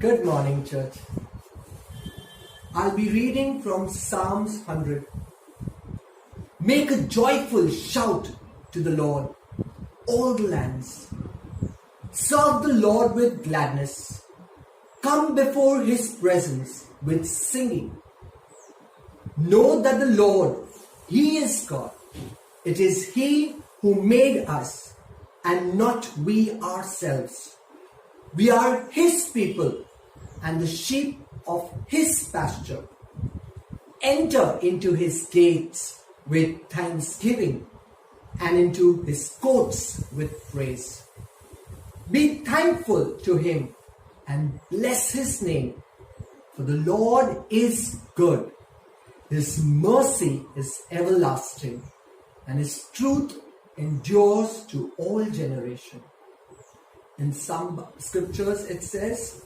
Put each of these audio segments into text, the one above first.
Good morning, church. I'll be reading from Psalms 100. Make a joyful shout to the Lord, all the lands. Serve the Lord with gladness. Come before His presence with singing. Know that the Lord, He is God. It is He who made us and not we ourselves. We are His people and the sheep of His pasture. Enter into His gates with thanksgiving and into His courts with praise. Be thankful to Him and bless His name, for the Lord is good. His mercy is everlasting, and His truth endures to all generations. In some scriptures it says,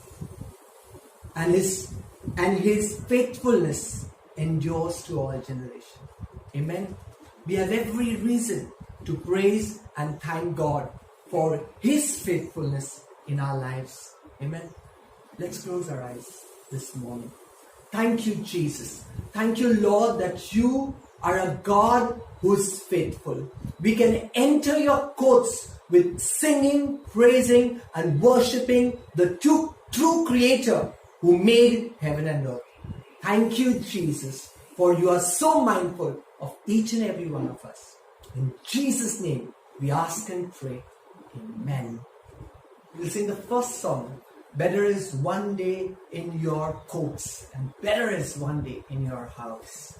and his faithfulness endures to all generations. Amen. We have every reason to praise and thank God for His faithfulness in our lives. Amen. Let's close our eyes this morning. Thank you, Jesus. Thank you, Lord, that you are a God who is faithful. We can enter your courts with singing, praising, and worshipping the true Creator who made heaven and earth. Thank you, Jesus, for you are so mindful of each and every one of us. In Jesus' name, we ask and pray. Amen. We'll sing the first song. Better is one day in your courts, and better is one day in your house.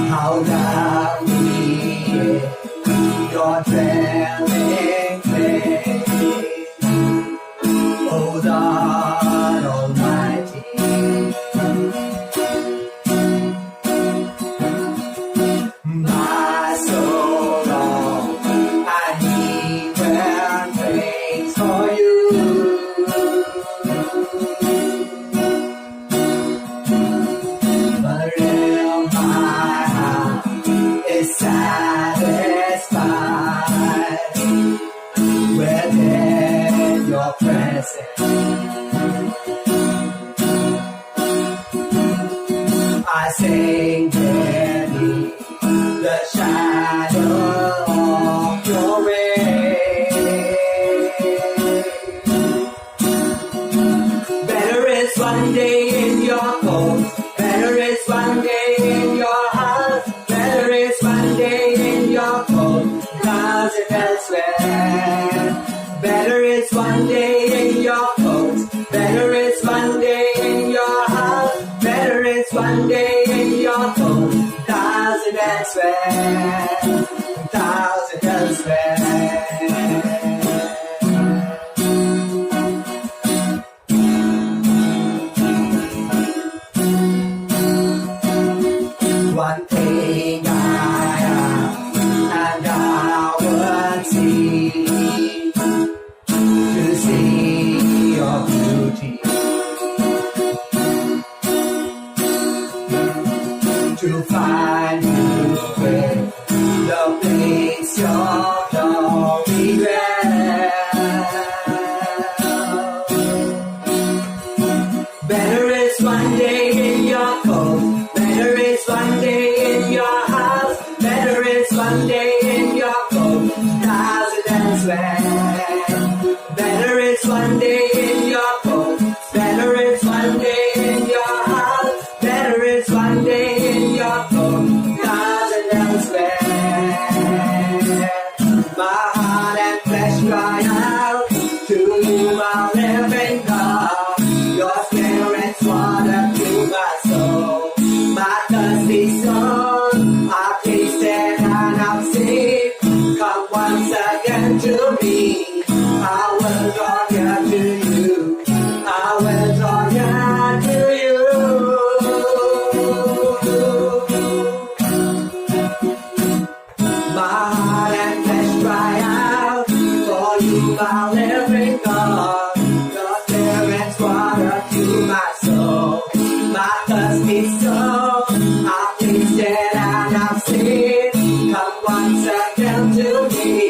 How lovely your dwelling place, O Lord Almighty. My soul longs, I need and praise for you. But in my heart is satisfied within your presence. I sing beneath the shadow of your wings. Better is one day in your courts. Better is one day in your house. Better is one day in your courts than elsewhere. Better is one day in your courts. Better is one day in your house. Better is one day in your courts than elsewhere. Thousand elsewhere. One thing I ask, and I would see, to see your beauty, to find you with the place your glory dwells. Better is one day in your court. Better is one day in your house. Better is one day in your court than elsewhere. Better is one day in your court. Better is one day in your house. Better is one day in your court than elsewhere. My heart and flesh cry out to you, my living God. Your spirit's water to my soul. My thirsty soul, I've tasted and I've seen. Come once again to me. I will draw near to you. I will draw near to you. My heart and flesh cry out for you, my living God. Your spirit's water to my soul. My thirsty soul, I've tasted and I've seen. Come once again to me.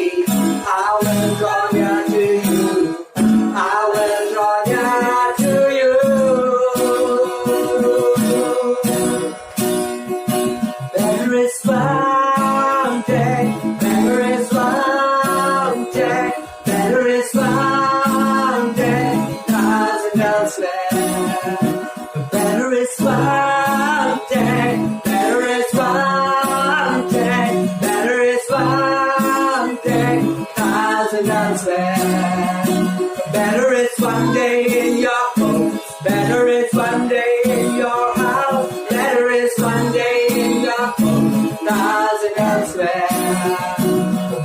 elsewhere. Better it's one day in your home. Better it's one day in your house. Better it's one day in your home, thousand elsewhere.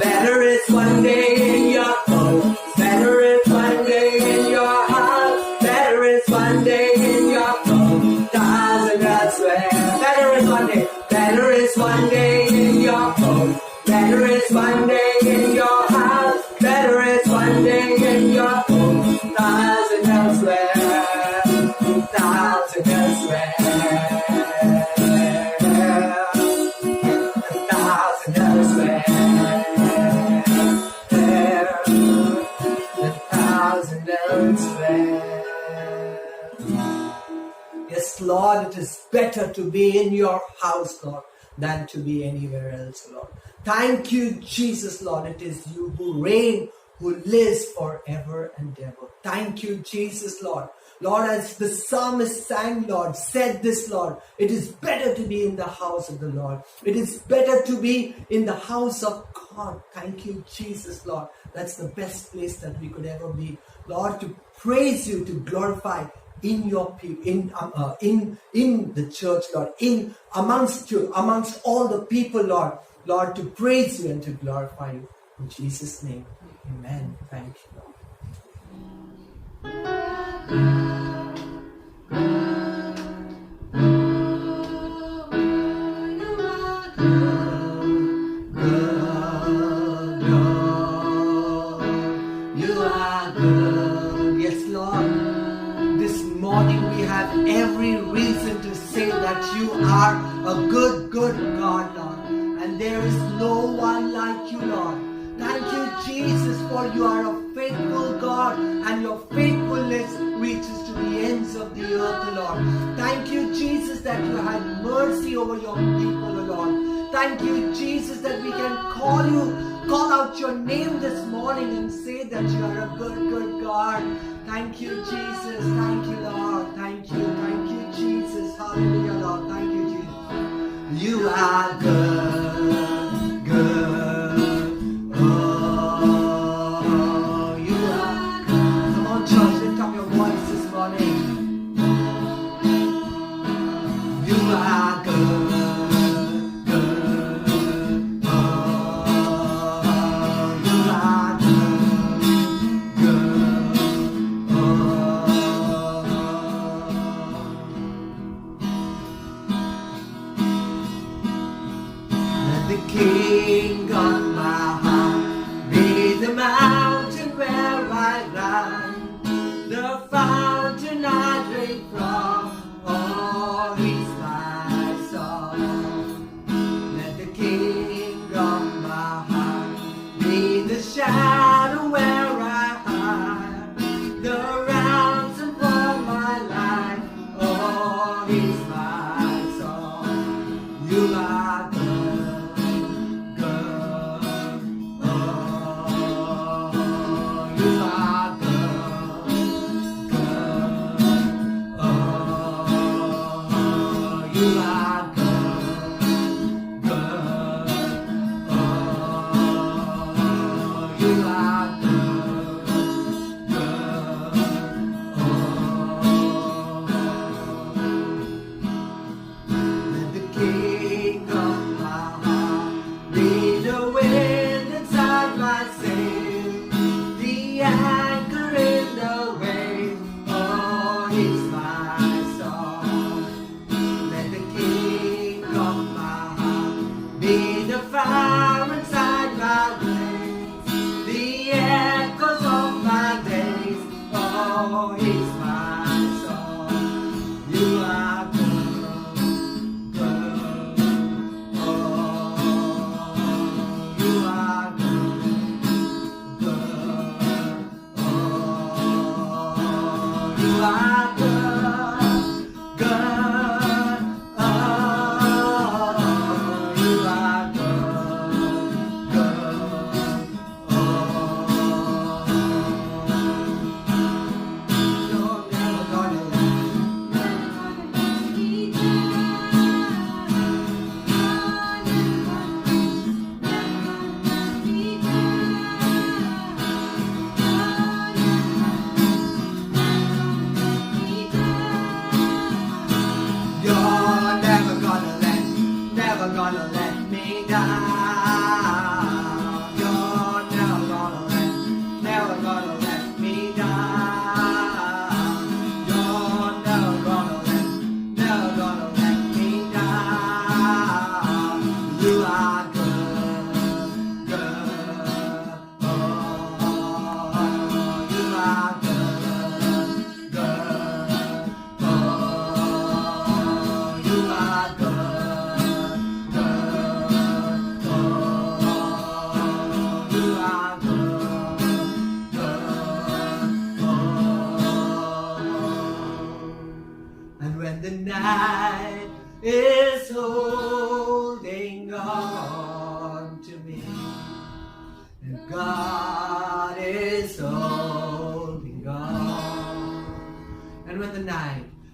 Better it's one day in your home. Better it's one day in your house. Better it's one day in your home, thousand elsewhere. Better it's one day. Better it's one day in your home. Better it's one day in your house. Better it's one day in your home, thousand elsewhere. Thousand elsewhere. Thousand elsewhere. Thousand elsewhere. Yes, Lord, it is better to be in your house, Lord, than to be anywhere else, Lord. Thank you, Jesus, Lord. It is you who reign, who lives forever and ever. Thank you, Jesus, Lord. Lord, as the psalmist sang, Lord, said this, Lord, it is better to be in the house of the Lord. It is better to be in the house of God. Thank you, Jesus, Lord. That's the best place that we could ever be. Lord, to praise you, to glorify in your people, in the church, Lord, in amongst you, amongst all the people, Lord, Lord, to praise you and to glorify you. In Jesus' name, amen. Thank you, Lord. You are good. Yes, Lord. This morning we have every reason to say that you are a good, good God, Lord. And there is no one like you, Lord. Thank you, Jesus, for you are a faithful God and your faithfulness reaches to the ends of the earth, Lord. Thank you, Jesus, that you had mercy over your people, Lord. Thank you, Jesus, that we can call out your name this morning and say that you are a good, good God. Thank you, Jesus. Thank you, Lord. Thank you, Jesus. Hallelujah, Lord. Thank you, Jesus. You are good, good. Oh, you are good. Come on, church, lift up your voice this morning. You are good, good. Oh, you are good, good. Oh. The King of my heart be the mountain where I run, the fountain I drink from, oh, he's my song. Let the King of my heart be the shadow where I hide, the ransom for my life, oh, he's my song. You are good. You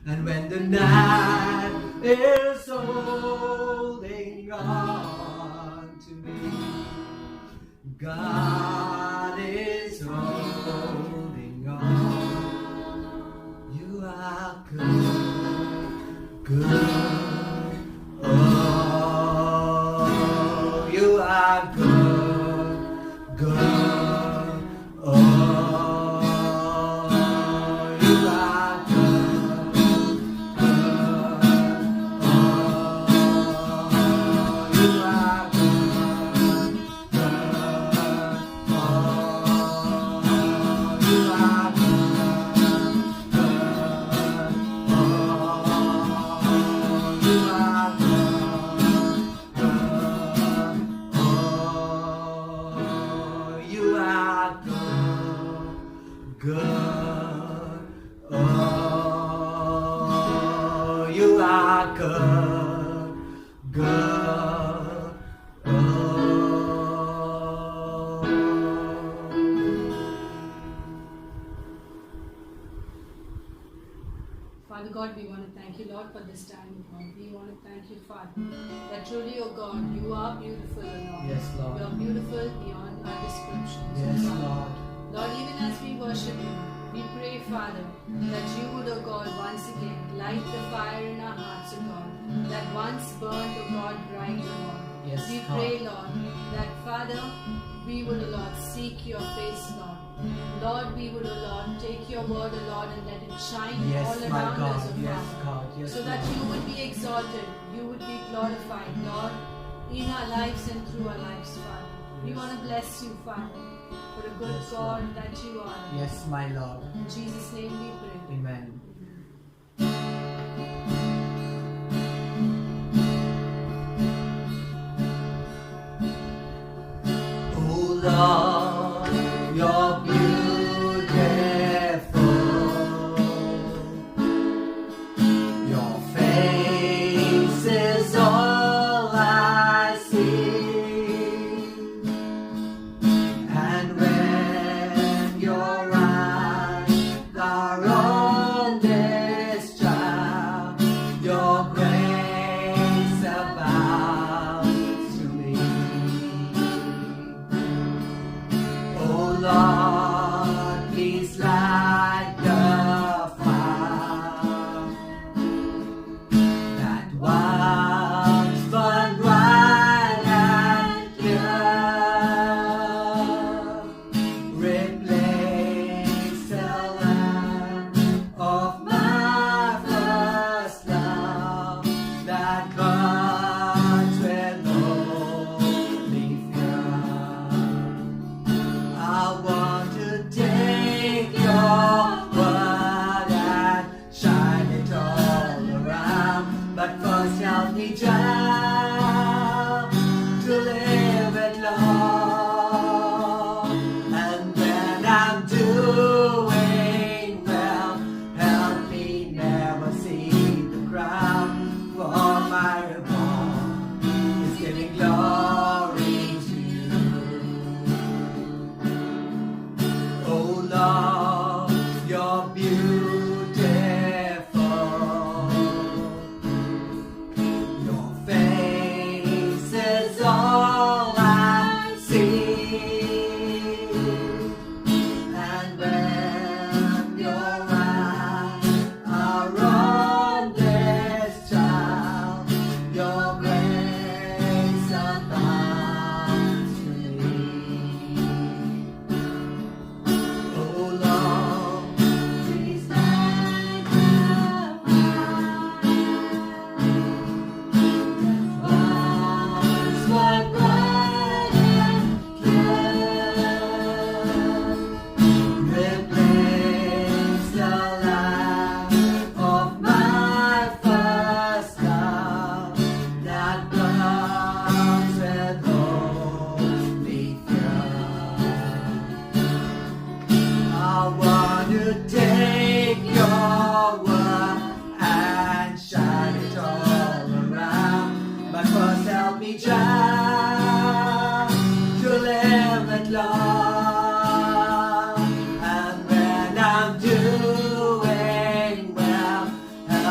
And when the night is holding on to me, God is holding on. You are good, good. Oh, you are good, good. Oh, you are good, good. Oh, you are good, good. Oh, you are good, good. Oh, you are good, good. Oh, you are good, good. Oh, you are good, good. Oh. Father God, we want to thank you, Lord, for this time, Lord. We want to thank you, Father, that truly, oh God, you are beautiful, oh Lord. Yes, Lord. You are beautiful beyond our descriptions, Yes, oh God. Lord. Lord, even as we worship you, we pray, Father, that you would, oh God, once again light the fire in our hearts, oh God, that once burned, oh God, bright, oh Lord. Yes, We God. pray, Lord, that, Father, we would, oh Lord, seek your face, Lord. Lord, we would, oh Lord, take your word, oh Lord, and let it shine Yes, all my around God. us, oh Yes, Father. God. Yes, So that Lord. you would be exalted, you would be glorified, Lord, in our lives and through our lives, Father. We Yes. want to bless you, Father, for a good Yes, God Lord. that you are. Yes, my Lord. In Jesus' name we pray. Amen. Oh Lord, you're beautiful. Your face is all I see. And when your eyes are on this child, your grace abounds to me. Oh Lord, please light the fire that once burned bright and pure. Replace the lamp of my first love that burns with holy fear. I want to take your word and shine it all around. But first help me just to live it, Lord. And when I'm doing well, help me never see the crown. For my reward is giving glory to you. Oh Lord, you're beautiful. Your face is all I see. And when your eyes are on this child, your grace abounds to me. Oh Lord, please light the fire that once was bright and pure. Replace the light of my first love that burns with holy fear. I want to take your word and shine it all around. But first help me just to live it, Lord. And when I'm doing well, help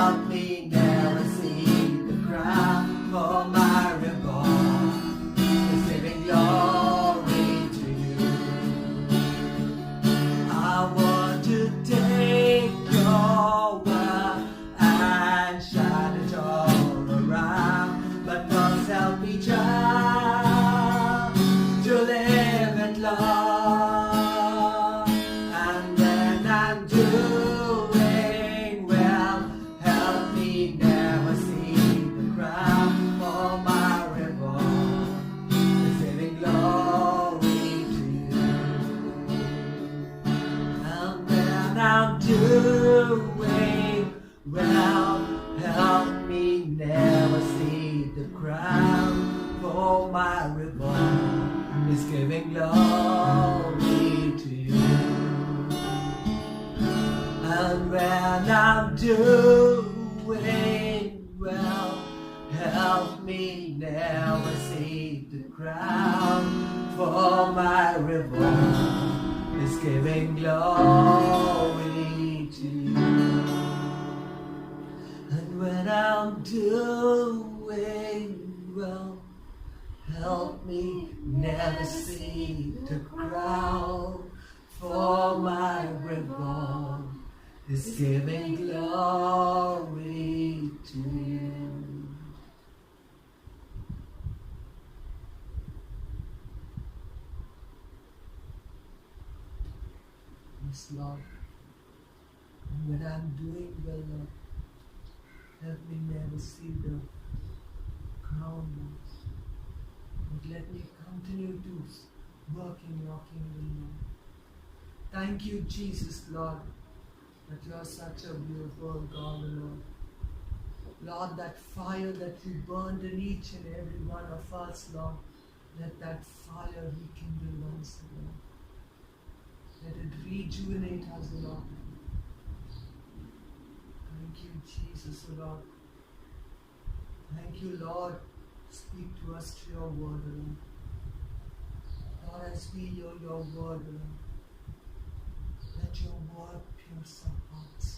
doing well. Help me never see the crown, for my reward is giving glory to you. And when I'm doing well, help me never see the crown, for my reward is giving glory to you. And when I'm doing well, help me never see the crown, for my reward is giving glory to you. Yes, Lord. And when I'm doing well, Lord, help me never see the crown, Lord. But let me continue to work in your kingdom, Lord. Thank you, Jesus, Lord, that you are such a beautiful God, Lord. Lord, that fire that you burned in each and every one of us, Lord, let that fire rekindle once again. Let it rejuvenate us, Lord. Thank you, Jesus, Lord. Thank you, Lord. Speak to us through your word, Lord. Lord, as we hear your word, Lord, let your word pierce our hearts.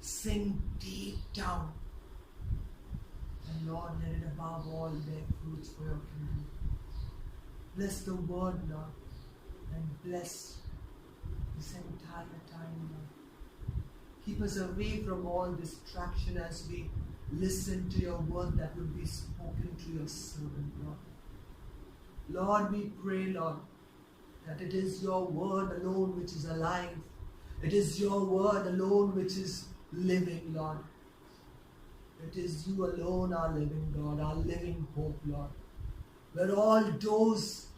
Sink deep down. And Lord, let it above all bear fruits for your kingdom. Bless the word, Lord, and bless this entire time, Lord. Keep us away from all distraction as we listen to your word that will be spoken to your servant, Lord. Lord, we pray, Lord, that it is your word alone which is alive. It is your word alone which is living, Lord. It is you alone, our living God, our living hope, Lord. Where all doors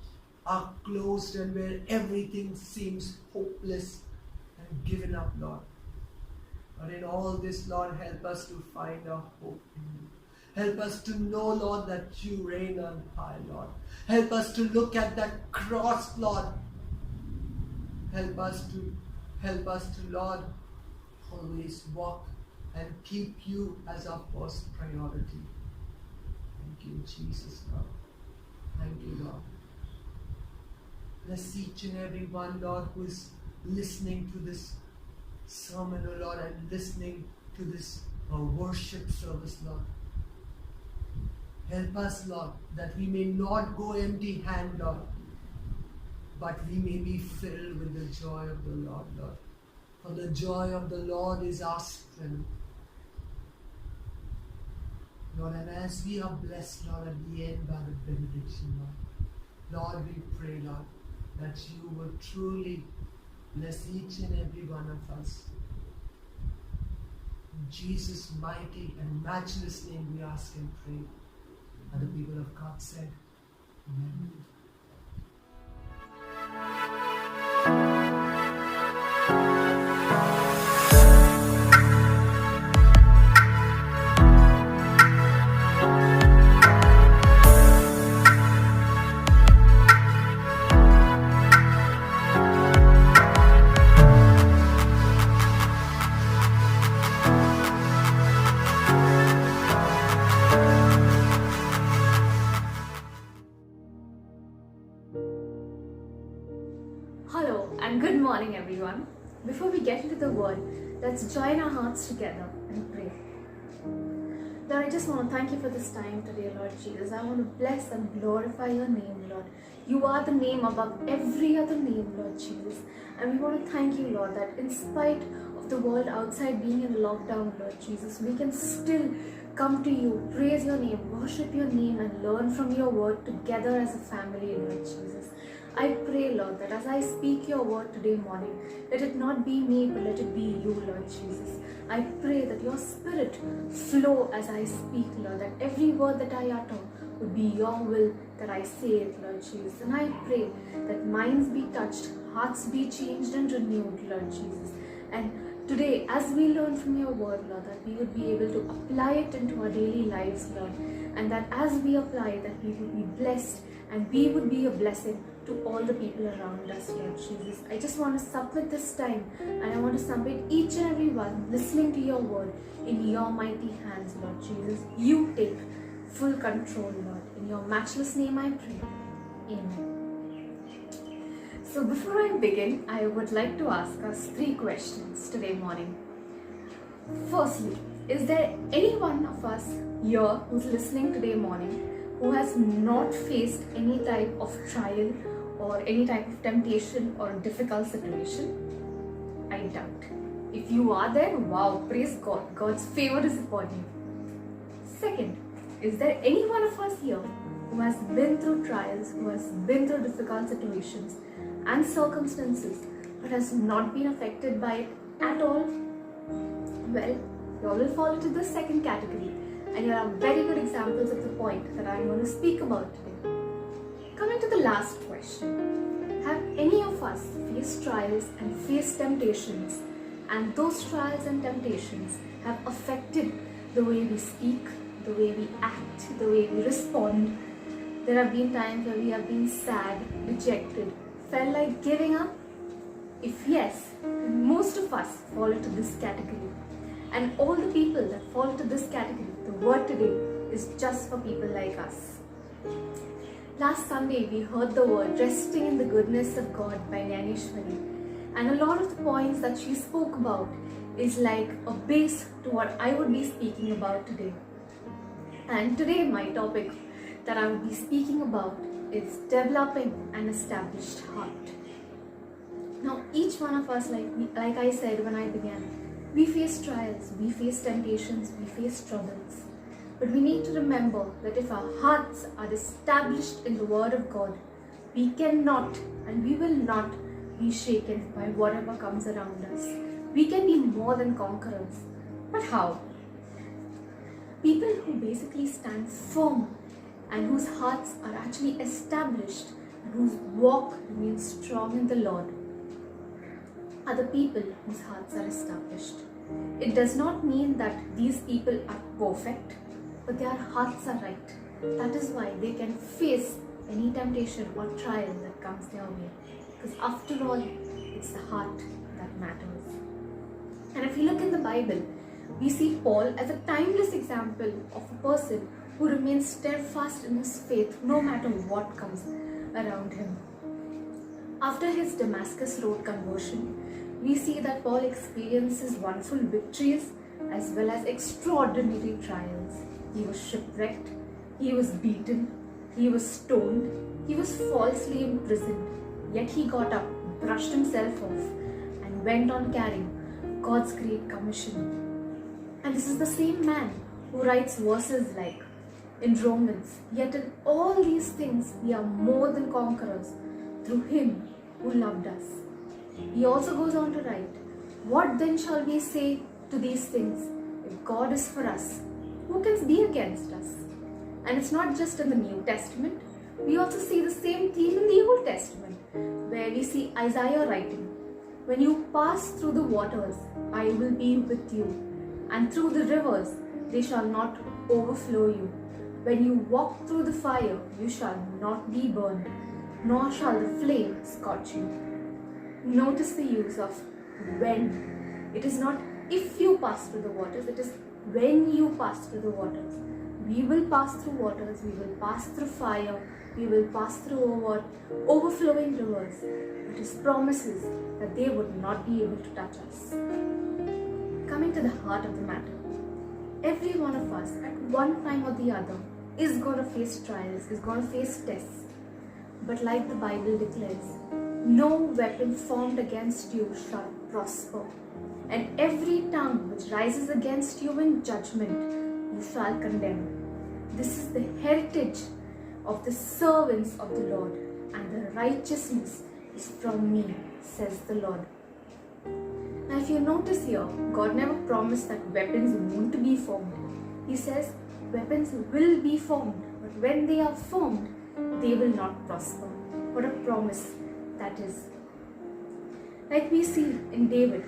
are closed and where everything seems hopeless and given up, Lord. But in all this, Lord, help us to find our hope in you. Help us to know, Lord, that you reign on high, Lord. Help us to look at that cross, Lord. Help us to, Lord, always walk and keep you as our first priority. Thank you, Jesus, Lord. Thank you, Lord. Bless each and every one, Lord, who is listening to this sermon, oh Lord, and listening to this worship service, Lord. Help us, Lord, that we may not go empty-handed, Lord, but we may be filled with the joy of the Lord, Lord. For the joy of the Lord is our strength. Lord, and as we are blessed, Lord, at the end by the benediction, Lord, we pray, Lord, that you will truly bless each and every one of us. In Jesus' mighty and matchless name we ask and pray. And the people of God said, Amen. Hello and good morning, everyone. Before we get into the word, let's join our hearts together and pray. Lord, I just want to thank you for this time today, Lord Jesus. I want to bless and glorify your name, Lord. You are the name above every other name, Lord Jesus. And we want to thank you, Lord, that in spite of the world outside being in lockdown, Lord Jesus, we can still come to you, praise your name, worship your name, and learn from your word together as a family, Lord Jesus. I pray, Lord, that as I speak your word today morning, let it not be me, but let it be you, Lord Jesus. I pray that your spirit flow as I speak, Lord, that every word that I utter would be your will that I say it, Lord Jesus. And I pray that minds be touched, hearts be changed and renewed, Lord Jesus. And Today, as we learn from your word, Lord, that we would be able to apply it into our daily lives, Lord, and that as we apply it, that we would be blessed and we would be a blessing to all the people around us, Lord Jesus. I just want to submit this time, and I want to submit each and every one listening to your word in your mighty hands, Lord Jesus. You take full control, Lord. In your matchless name I pray. Amen. So before I begin, I would like to ask us 3 questions today morning. Firstly, is there any one of us here who's listening today morning who has not faced any type of trial or any type of temptation or difficult situation? I doubt. If you are there, wow, praise God. God's favor is upon you. Second, is there any one of us here who has been through trials, who has been through difficult situations and circumstances, but has not been affected by it at all? Well, you all will fall into the second category, and you are very good examples of the point that I am going to speak about today. Coming to the last question, have any of us faced trials and faced temptations, and those trials and temptations have affected the way we speak, the way we act, the way we respond? There have been times where we have been sad, dejected, felt like giving up? If yes, then most of us fall into this category. And all the people that fall into this category, the word today is just for people like us. Last Sunday, we heard the word resting in the goodness of God by Nyaneshwari. And a lot of the points that she spoke about is like a base to what I would be speaking about today. And today, my topic that I will be speaking about is developing an established heart. Now, each one of us, like I said when I began, we face trials, we face temptations, we face troubles. But we need to remember that if our hearts are established in the Word of God, we cannot and we will not be shaken by whatever comes around us. We can be more than conquerors. But how? People who basically stand firm and whose hearts are actually established and whose walk remains strong in the Lord are the people whose hearts are established. It does not mean that these people are perfect, but their hearts are right. That is why they can face any temptation or trial that comes their way. Because after all, it's the heart that matters. And if you look in the Bible, we see Paul as a timeless example of a person who remains steadfast in his faith no matter what comes around him. After his Damascus Road conversion, we see that Paul experiences wonderful victories as well as extraordinary trials. He was shipwrecked, he was beaten, he was stoned, he was falsely imprisoned. Yet he got up, brushed himself off, and went on carrying God's great commission. And this is the same man who writes verses like in Romans, yet in all these things we are more than conquerors through him who loved us. He also goes on to write, what then shall we say to these things? If God is for us, who can be against us? And it's not just in the New Testament. We also see the same theme in the Old Testament, where we see Isaiah writing, when you pass through the waters, I will be with you, and through the rivers, they shall not overflow you. When you walk through the fire, you shall not be burned, nor shall the flame scorch you. Notice the use of when. It is not if you pass through the waters, it is when you pass through the waters. We will pass through waters, we will pass through fire, we will pass through overflowing rivers. But his promises that they would not be able to touch us. Coming to the heart of the matter, every one of us at one time or the other is going to face trials, is going to face tests. But like the Bible declares, no weapon formed against you shall prosper, and every tongue which rises against you in judgment you shall condemn. This is the heritage of the servants of the Lord, and the righteousness is from me, says the Lord. Now if you notice here, God never promised that weapons won't be formed. He says weapons will be formed, but when they are formed, they will not prosper. What a promise that is. Like we see in David,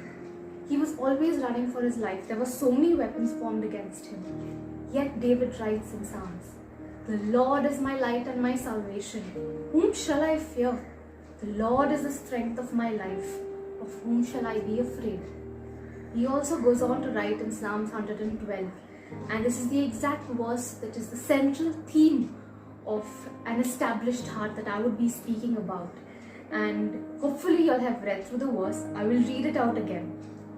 He was always running for his life. There were so many weapons formed against him. Yet David writes in Psalms, "The Lord is my light and my salvation. Whom shall I fear? The Lord is the strength of my life. Of whom shall I be afraid?" He also goes on to write in Psalms 112, and this is the exact verse that is the central theme of an established heart that I would be speaking about. And hopefully you'll have read through the verse. I will read it out again.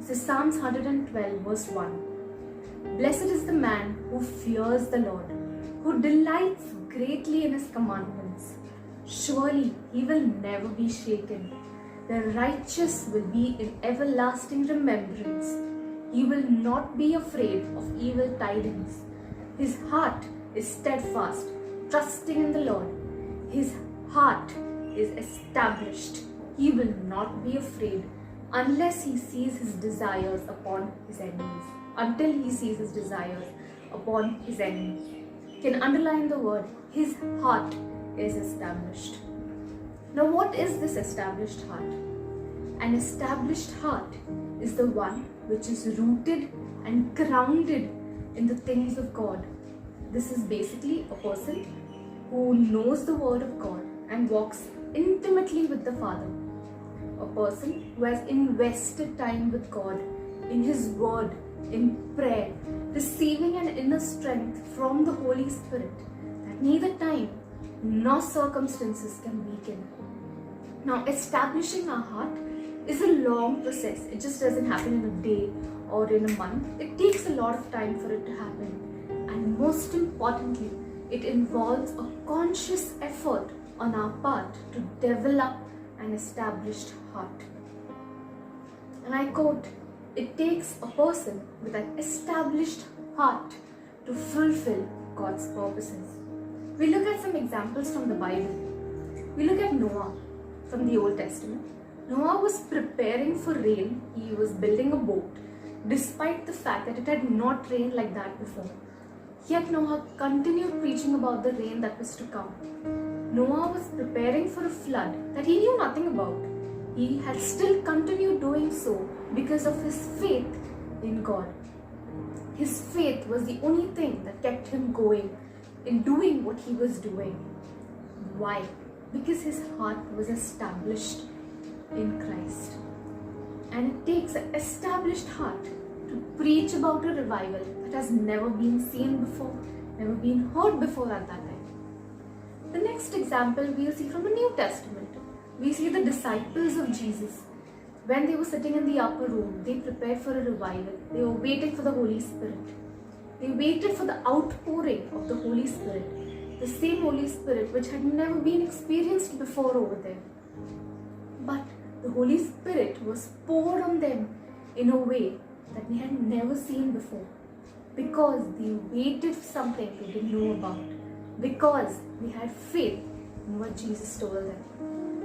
This is Psalms 112 verse 1. "Blessed is the man who fears the Lord, who delights greatly in his commandments. Surely he will never be shaken. The righteous will be in everlasting remembrance. He will not be afraid of evil tidings. His heart is steadfast, trusting in the Lord. His heart is established. He will not be afraid unless he sees his desires upon his enemies." Until he sees his desires upon his enemies. You can underline the word, his heart is established. Now, what is this established heart? An established heart is the one which is rooted and grounded in the things of God. This is basically a person who knows the word of God and walks intimately with the Father. A person who has invested time with God in his word, in prayer, receiving an inner strength from the Holy Spirit that neither time nor circumstances can weaken. Now, establishing our heart is a long process. It just doesn't happen in a day or in a month. It takes a lot of time for it to happen. And most importantly, it involves a conscious effort on our part to develop an established heart. And I quote, "It takes a person with an established heart to fulfill God's purposes." We look at some examples from the Bible. We look at Noah from the Old Testament. Noah was preparing for rain. He was building a boat despite the fact that it had not rained like that before. Yet Noah continued preaching about the rain that was to come. Noah was preparing for a flood that he knew nothing about. He had still continued doing so because of his faith in God. His faith was the only thing that kept him going in doing what he was doing. Why? Because his heart was established in Christ. And it takes an established heart to preach about a revival that has never been seen before, never been heard before at that time. The next example we'll see from the New Testament. We see the disciples of Jesus. When they were sitting in the upper room, they prepared for a revival. They were waiting for the Holy Spirit. They waited for the outpouring of the Holy Spirit, the same Holy Spirit which had never been experienced before over there. But the Holy Spirit was poured on them in a way that they had never seen before, because they waited for something they didn't know about, because they had faith in what Jesus told them.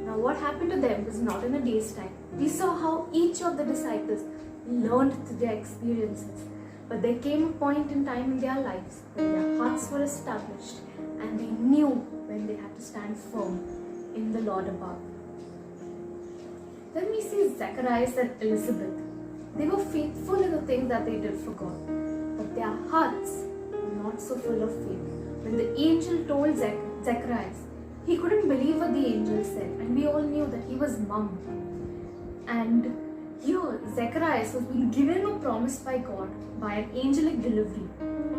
Now, what happened to them was not in a day's time. We saw how each of the disciples learned through their experiences, but there came a point in time in their lives when their hearts were established and they knew when they had to stand firm in the Lord above. Then we see Zacharias and Elizabeth. They were faithful in the things that they did for God, but their hearts were not so full of faith. When the angel told Zacharias, he couldn't believe what the angel said, and we all knew that he was mum. And here, Zacharias was being given a promise by God by an angelic delivery.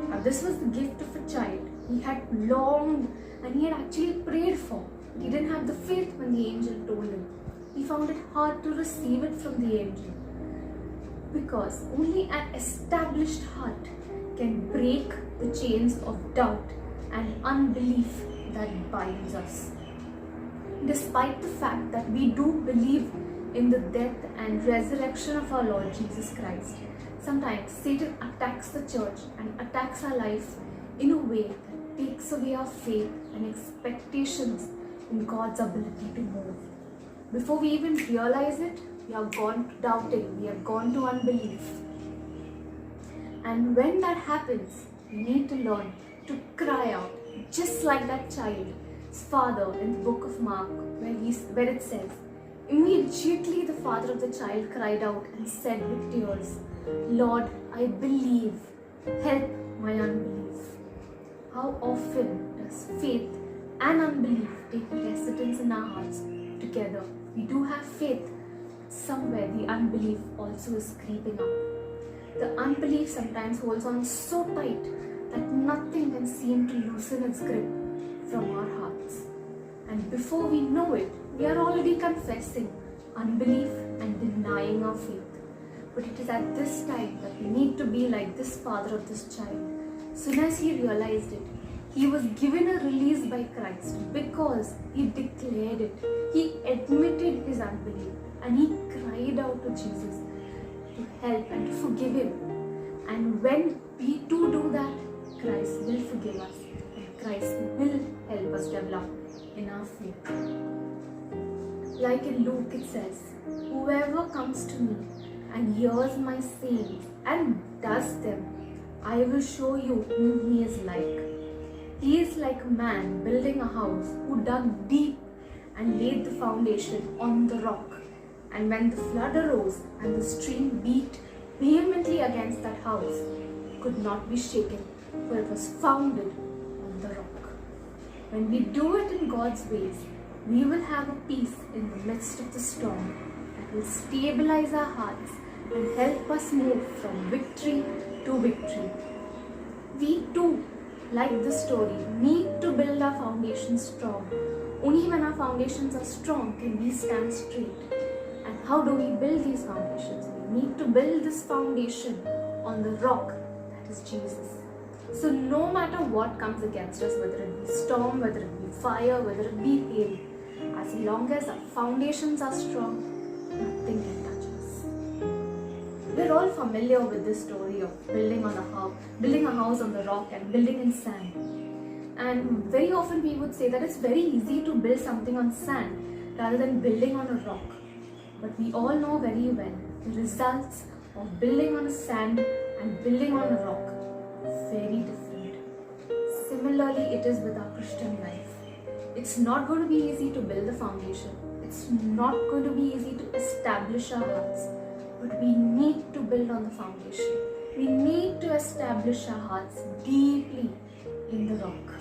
Now, this was the gift of a child he had longed and he had actually prayed for. He didn't have the faith when the angel told him. He found it hard to receive it from the angel, because only an established heart can break the chains of doubt and unbelief that binds us. Despite the fact that we do believe in the death and resurrection of our Lord Jesus Christ, sometimes Satan attacks the church and attacks our life in a way that takes away our faith and expectations in God's ability to move. Before we even realize it, we are gone to doubting, we are gone to unbelief. And when that happens, we need to learn to cry out, just like that child's father in the book of Mark, where it says, Immediately the father of the child cried out and said with tears, Lord, I believe, help my unbelief. How often does faith and unbelief take precedence in our hearts together? We do have faith, somewhere the unbelief also is creeping up. The unbelief sometimes holds on so tight that nothing can seem to loosen its grip from our hearts. And before we know it, we are already confessing unbelief and denying our faith. But it is at this time that we need to be like this father of this child. Soon as he realized it, he was given a release by Christ because he declared it. He admitted his unbelief and he cried out to Jesus to help and to forgive him. And when we too do that, Christ will forgive us and Christ will help us develop in our faith. Like in Luke it says, whoever comes to me and hears my sayings and does them, I will show you whom he is like. He is like a man building a house who dug deep and laid the foundation on the rock. And when the flood arose and the stream beat vehemently against that house, it could not be shaken, for it was founded on the rock. When we do it in God's ways, we will have a peace in the midst of the storm that will stabilize our hearts and help us move from victory to victory. We too, like this story, need to build our foundations strong. Only when our foundations are strong can we stand straight. And how do we build these foundations? We need to build this foundation on the rock that is Jesus. So no matter what comes against us, whether it be storm, whether it be fire, whether it be hail, as long as our foundations are strong, nothing can touch us. We're all familiar with this story of building a house on the rock and building in sand. And very often we would say that it's very easy to build something on sand rather than building on a rock. But we all know very well the results of building on a sand and building on a rock are very different. Similarly, it is with our Christian life. It's not going to be easy to build the foundation. It's not going to be easy to establish our hearts. But we need to build on the foundation. We need to establish our hearts deeply in the rock.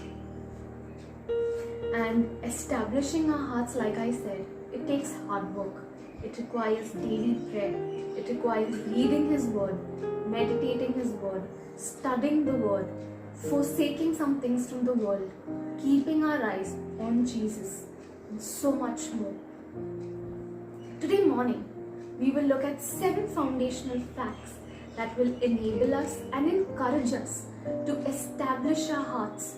And establishing our hearts, like I said, it takes hard work. It requires daily prayer. It requires reading His Word, meditating His Word, studying the Word, forsaking some things from the world, keeping our eyes on Jesus, and so much more. Today morning, we will look at 7 foundational facts that will enable us and encourage us to establish our hearts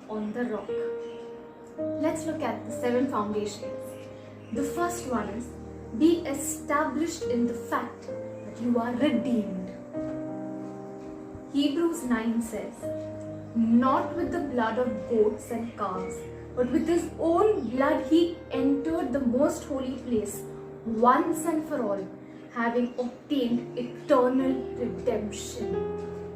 on the rock. Let's look at the 7 foundations. The first one is, be established in the fact that you are redeemed. Hebrews 9 says, not with the blood of goats and calves, but with His own blood He entered the most holy place once and for all, having obtained eternal redemption.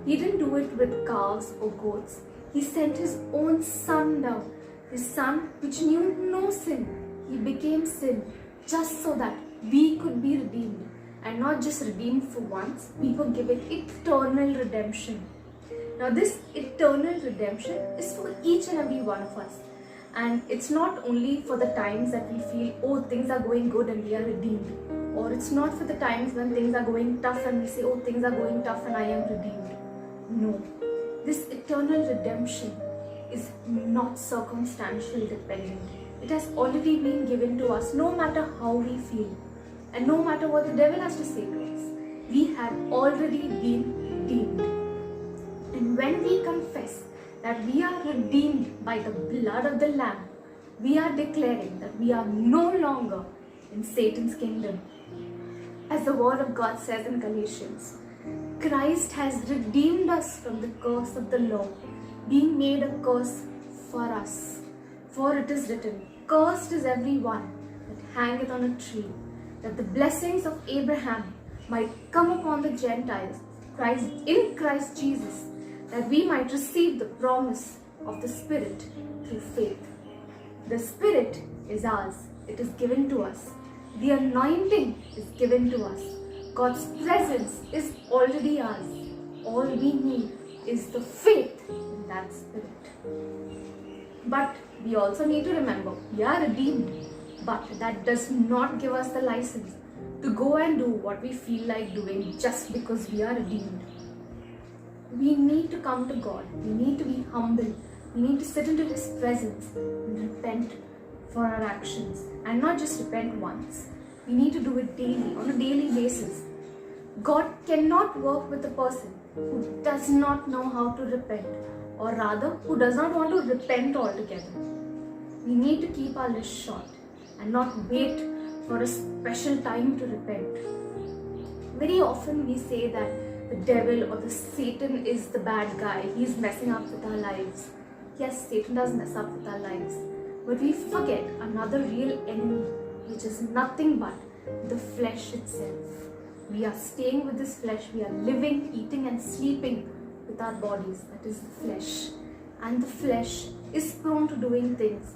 He didn't do it with calves or goats. He sent His own Son down, His Son which knew no sin. He became sin just so that we could be redeemed. And not just redeemed for once, we were given eternal redemption. Now this eternal redemption is for each and every one of us. And it's not only for the times that we feel, oh, things are going good and we are redeemed. Or it's not for the times when things are going tough and we say, oh, things are going tough and I am redeemed. No. This eternal redemption is not circumstantial dependent. It has already been given to us no matter how we feel. And no matter what the devil has to say to us. We have already been redeemed. And when we confess that we are redeemed by the blood of the Lamb, we are declaring that we are no longer in Satan's kingdom. As the word of God says in Galatians, Christ has redeemed us from the curse of the law, being made a curse for us. For it is written, cursed is every one that hangeth on a tree, that the blessings of Abraham might come upon the Gentiles in Christ Jesus, that we might receive the promise of the Spirit through faith. The Spirit is ours. It is given to us. The anointing is given to us. God's presence is already ours. All we need is the faith in that Spirit. But we also need to remember, we are redeemed. But that does not give us the license to go and do what we feel like doing just because we are redeemed. We need to come to God. We need to be humble. We need to sit into His presence and repent for our actions. And not just repent once. We need to do it daily, on a daily basis. God cannot work with a person who does not know how to repent, or rather, who does not want to repent altogether. We need to keep our list short and not wait for a special time to repent. Very often we say that the devil or the Satan is the bad guy. He's messing up with our lives. Yes, Satan does mess up with our lives. But we forget another real enemy, which is nothing but the flesh itself. We are staying with this flesh. We are living, eating and sleeping with our bodies. That is the flesh. And the flesh is prone to doing things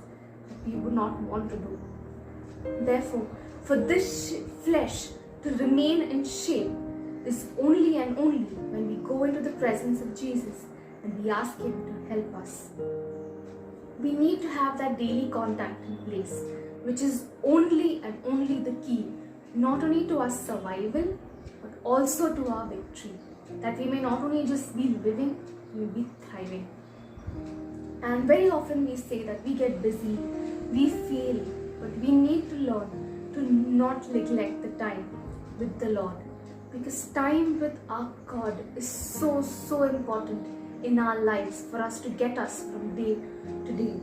that we would not want to do. Therefore, for this flesh to remain in shape is only and only when we go into the presence of Jesus and we ask Him to help us. We need to have that daily contact in place, which is only and only the key, not only to our survival, but also to our victory. That we may not only just be living, we will be thriving. And very often we say that we get busy, we fail, but we need to learn to not neglect the time with the Lord. Because time with our God is so important in our lives for us to get us from day to day.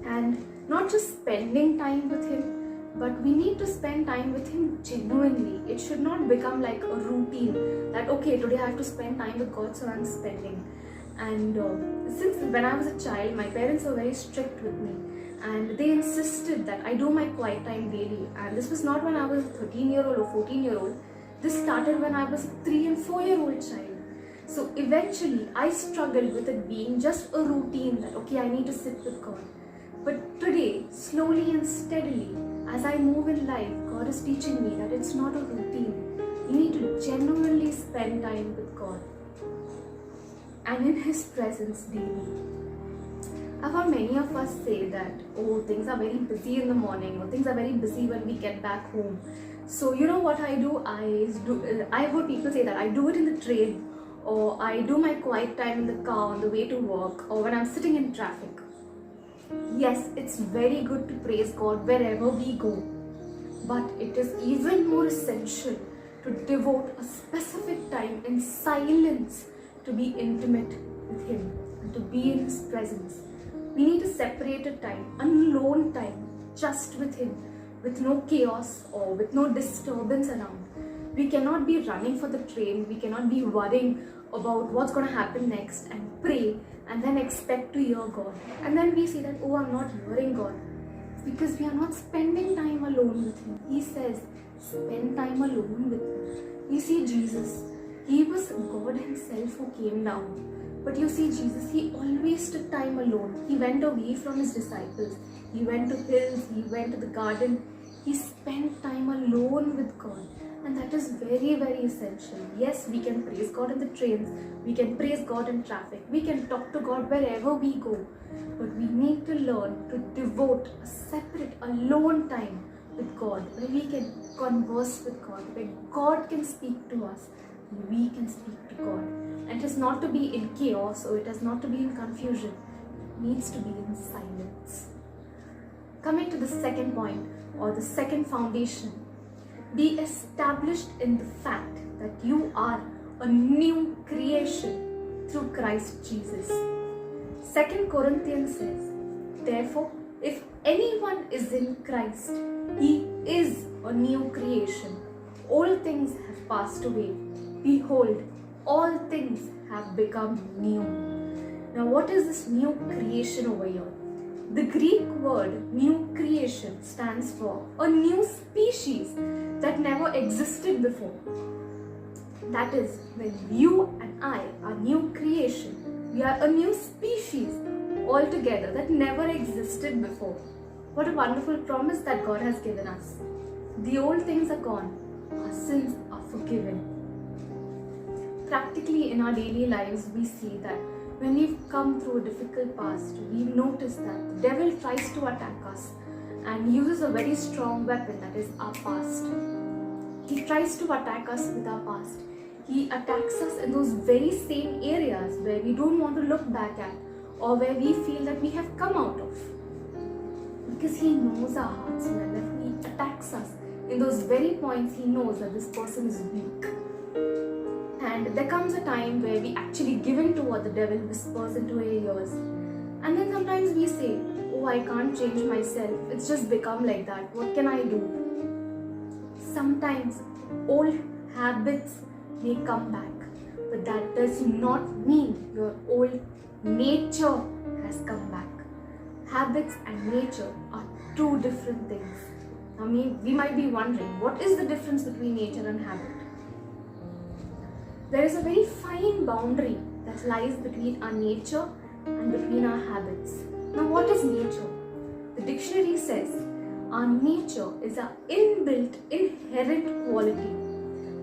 And not just spending time with Him, but we need to spend time with Him genuinely. It should not become like a routine that, okay, today I have to spend time with God, so I'm spending. And since when I was a child, my parents were very strict with me. And they insisted that I do my quiet time daily. And this was not when I was a 13-year-old or 14-year-old. This started when I was a 3 and 4-year-old child. So eventually I struggled with it being just a routine that, okay, I need to sit with God. But today, slowly and steadily, as I move in life, God is teaching me that it's not a routine. You need to genuinely spend time with God and in His presence daily. I've heard many of us say that, oh, things are very busy in the morning, or things are very busy when we get back home. So you know what I do? I've heard people say that I do it in the train, or I do my quiet time in the car on the way to work, or when I'm sitting in traffic. Yes, it's very good to praise God wherever we go, but it is even more essential to devote a specific time in silence to be intimate with Him and to be in His presence. We need a separated time, alone time, just with Him, with no chaos or with no disturbance around. We cannot be running for the train, we cannot be worrying about what's going to happen next and pray and then expect to hear God. And then we say that, oh, I'm not hearing God, because we are not spending time alone with Him. He says, spend time alone with Him. You see, Jesus, He was God Himself who came down. But you see, Jesus, He always took time alone. He went away from His disciples. He went to hills, He went to the garden. He spent time alone with God. And that is very, very essential. Yes, we can praise God in the trains. We can praise God in traffic. We can talk to God wherever we go. But we need to learn to devote a separate, alone time with God, where we can converse with God, where God can speak to us and we can speak to God. And it is not to be in chaos, or it is not to be in confusion. It needs to be in silence. Coming to the second point, or the second foundation, be established in the fact that you are a new creation through Christ Jesus. 2 Corinthians says, therefore, if anyone is in Christ, he is a new creation. All things have passed away. Behold, all things have become new. Now, what is this new creation over here? The Greek word new creation stands for a new species that never existed before. That is, when you and I are new creation, we are a new species altogether that never existed before. What a wonderful promise that God has given us. The old things are gone, our sins are forgiven. Practically in our daily lives, we see that when we've come through a difficult past, we've noticed that the devil tries to attack us and uses a very strong weapon, that is our past. He tries to attack us with our past. He attacks us in those very same areas where we don't want to look back at or where we feel that we have come out of. Because he knows our hearts well. If he attacks us in those very points, he knows that this person is weak. And there comes a time where we actually give in to what the devil whispers into our ears. And then sometimes we say, oh, I can't change myself. It's just become like that. What can I do? Sometimes old habits may come back, but that does not mean your old nature has come back. Habits and nature are two different things. I mean, we might be wondering, what is the difference between nature and habit? There is a very fine boundary that lies between our nature and between our habits. Now, what is nature? The dictionary says our nature is our inbuilt, inherent quality,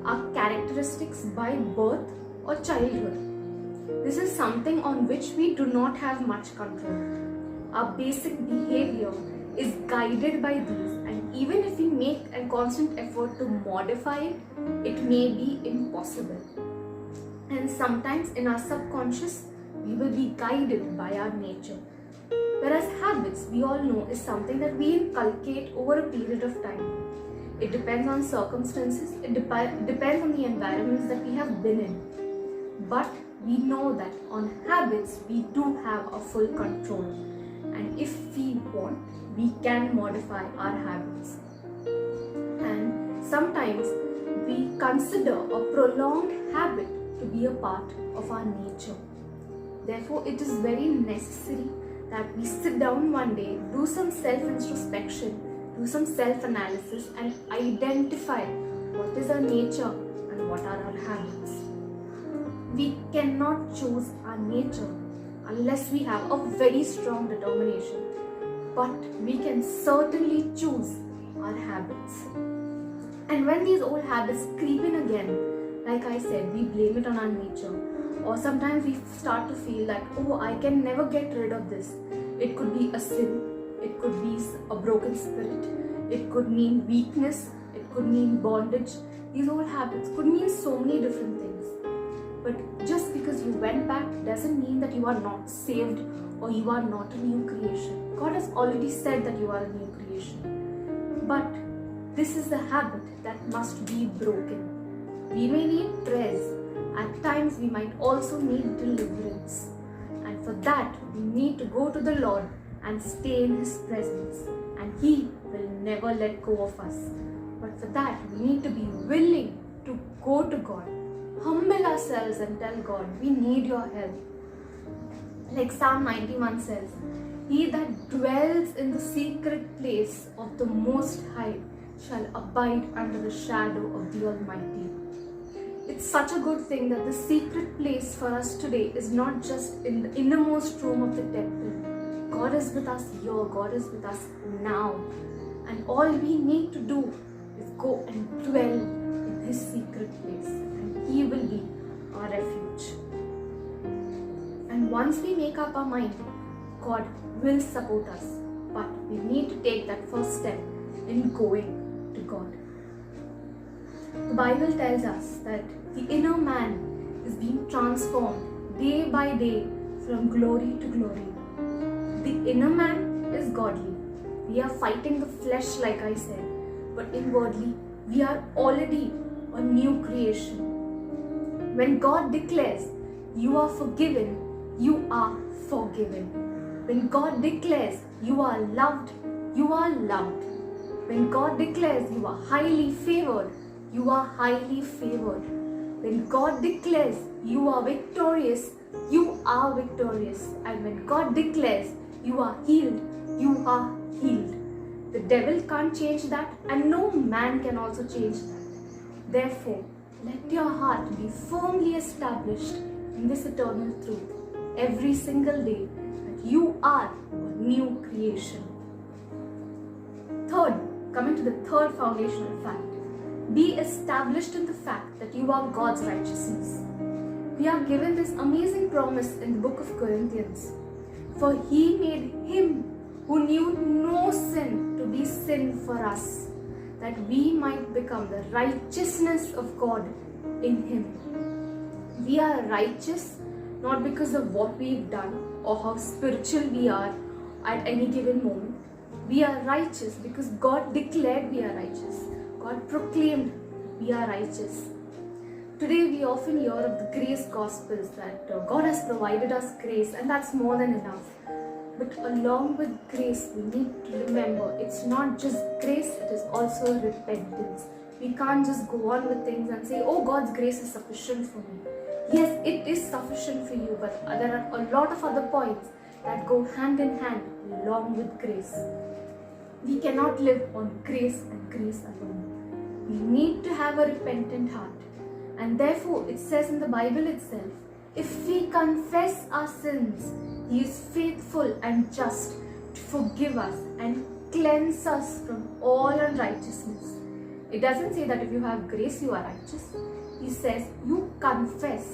our characteristics by birth or childhood. This is something on which we do not have much control. Our basic behavior is guided by these, and even if we make a constant effort to modify it, it may be impossible. And sometimes in our subconscious, we will be guided by our nature. Whereas habits, we all know, is something that we inculcate over a period of time. It depends on circumstances, it depends on the environments that we have been in. But we know that on habits, we do have a full control. And if we want, we can modify our habits. And sometimes we consider a prolonged habit to be a part of our nature. Therefore, it is very necessary that we sit down one day, do some self-introspection, do some self-analysis and identify what is our nature and what are our habits. We cannot choose our nature unless we have a very strong determination, but we can certainly choose our habits. And when these old habits creep in again, like I said, we blame it on our nature, or sometimes we start to feel that, oh, I can never get rid of this. It could be a sin, it could be a broken spirit, it could mean weakness, it could mean bondage. These old habits could mean so many different things. But just because you went back doesn't mean that you are not saved or you are not a new creation. God has already said that you are a new creation. But this is the habit that must be broken. We may need prayers. At times we might also need deliverance. And for that we need to go to the Lord and stay in His presence. And He will never let go of us. But for that we need to be willing to go to God. Humble ourselves and tell God, we need your help. Like Psalm 91 says, he that dwells in the secret place of the Most High shall abide under the shadow of the Almighty. It's such a good thing that the secret place for us today is not just in the innermost room of the temple. God is with us here, God is with us now. And all we need to do is go and dwell in His secret place. He will be our refuge. And once we make up our mind, God will support us. But we need to take that first step in going to God. The Bible tells us that the inner man is being transformed day by day from glory to glory. The inner man is godly. We are fighting the flesh, like I said, but inwardly we are already a new creation. When God declares, you are forgiven, you are forgiven. When God declares, you are loved, you are loved. When God declares, you are highly favored, you are highly favored. When God declares, you are victorious, you are victorious. And when God declares, you are healed, you are healed. The devil can't change that, and no man can also change that. Therefore, let your heart be firmly established in this eternal truth every single day that you are a new creation. Third, coming to to the third foundational fact. Be established in the fact that you are God's righteousness. We are given this amazing promise in the book of Corinthians. For he made him who knew no sin to be sin for us, that we might become the righteousness of God in him. We are righteous not because of what we've done or how spiritual we are at any given moment. We are righteous because God declared we are righteous. God proclaimed we are righteous. Today we often hear of the grace gospels that God has provided us grace, and that's more than enough. But along with grace, we need to remember it's not just grace, it is also repentance. We can't just go on with things and say, oh, God's grace is sufficient for me. Yes, it is sufficient for you, but there are a lot of other points that go hand in hand along with grace. We cannot live on grace and grace alone. We need to have a repentant heart. And therefore, it says in the Bible itself, if we confess our sins, He is faithful and just to forgive us and cleanse us from all unrighteousness. It doesn't say that if you have grace, you are righteous. He says, you confess,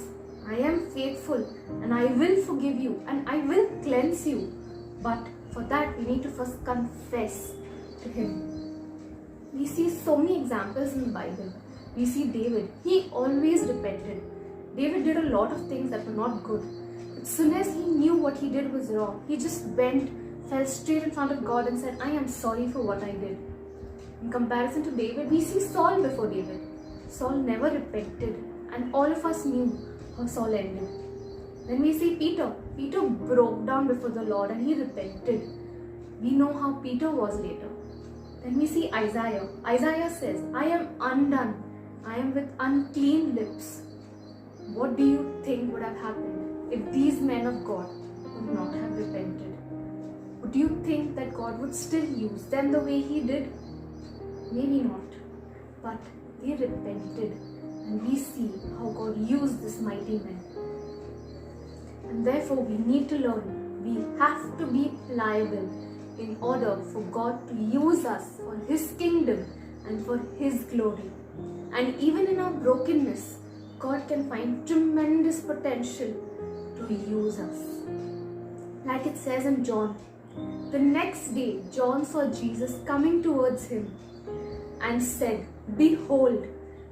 I am faithful and I will forgive you and I will cleanse you. But for that, we need to first confess to Him. We see so many examples in the Bible. We see David, he always repented. David did a lot of things that were not good. As soon as he knew what he did was wrong, he just went, fell straight in front of God and said, I am sorry for what I did. In comparison to David, we see Saul before David. Saul never repented, and all of us knew how Saul ended. Then we see Peter. Peter broke down before the Lord and he repented. We know how Peter was later. Then we see Isaiah. Isaiah says, I am undone. I am with unclean lips. What do you think would have happened if these men of God would not have repented? Would you think that God would still use them the way He did? Maybe not. But they repented, and we see how God used this mighty men. And therefore we need to learn. We have to be pliable in order for God to use us for His kingdom and for His glory. And even in our brokenness, God can find tremendous potential to use us. Like it says in John, the next day John saw Jesus coming towards him and said, behold,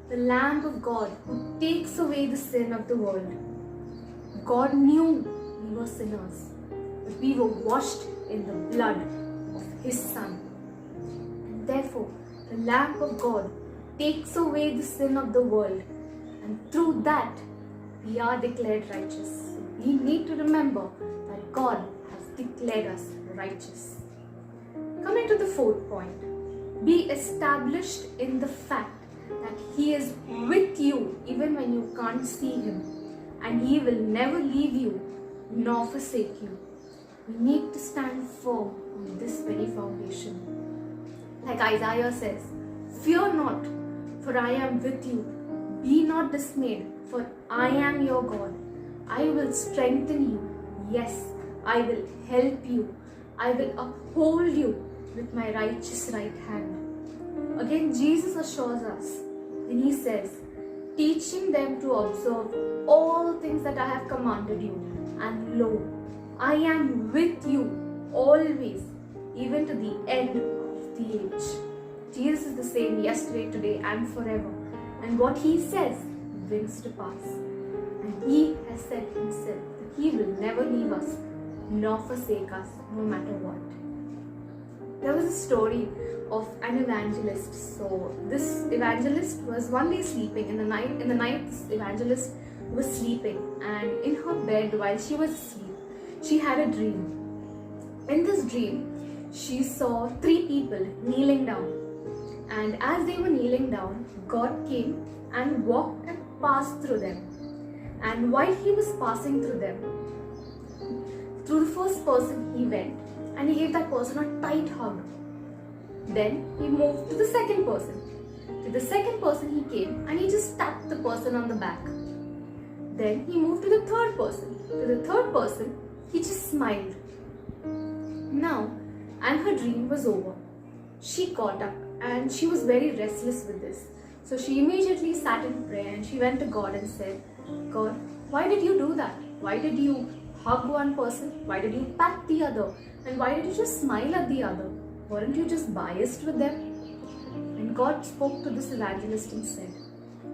the Lamb of God who takes away the sin of the world. God knew we were sinners, but we were washed in the blood of His Son. And therefore, the Lamb of God takes away the sin of the world, and through that we are declared righteous. We need to remember that God has declared us righteous. Coming to the fourth point, be established in the fact that He is with you even when you can't see Him, and He will never leave you nor forsake you. We need to stand firm on this very foundation. Like Isaiah says, fear not, for I am with you. Be not dismayed, for I am your God. I will strengthen you. Yes, I will help you. I will uphold you with my righteous right hand. Again, Jesus assures us when He says, teaching them to observe all things that I have commanded you. And lo, I am with you always, even to the end of the age. Jesus is the same yesterday, today, and forever. And what He says brings to pass. And He has said Himself that He will never leave us nor forsake us, no matter what. There was a story of an evangelist. So this evangelist was one day sleeping. In the night, this evangelist was sleeping, and in her bed while she was asleep, she had a dream. In this dream, she saw 3 people kneeling down. And as they were kneeling down, God came and walked and passed through them. And while He was passing through them, through the first person He went and He gave that person a tight hug. Then He moved to the second person. To the second person He came and He just tapped the person on the back. Then He moved to the third person. To the third person, He just smiled. Now, and her dream was over. She got up and she was very restless with this. So she immediately sat in prayer and she went to God and said, God, why did you do that? Why did you hug one person? Why did you pat the other? And why did you just smile at the other? Weren't you just biased with them? And God spoke to this evangelist and said,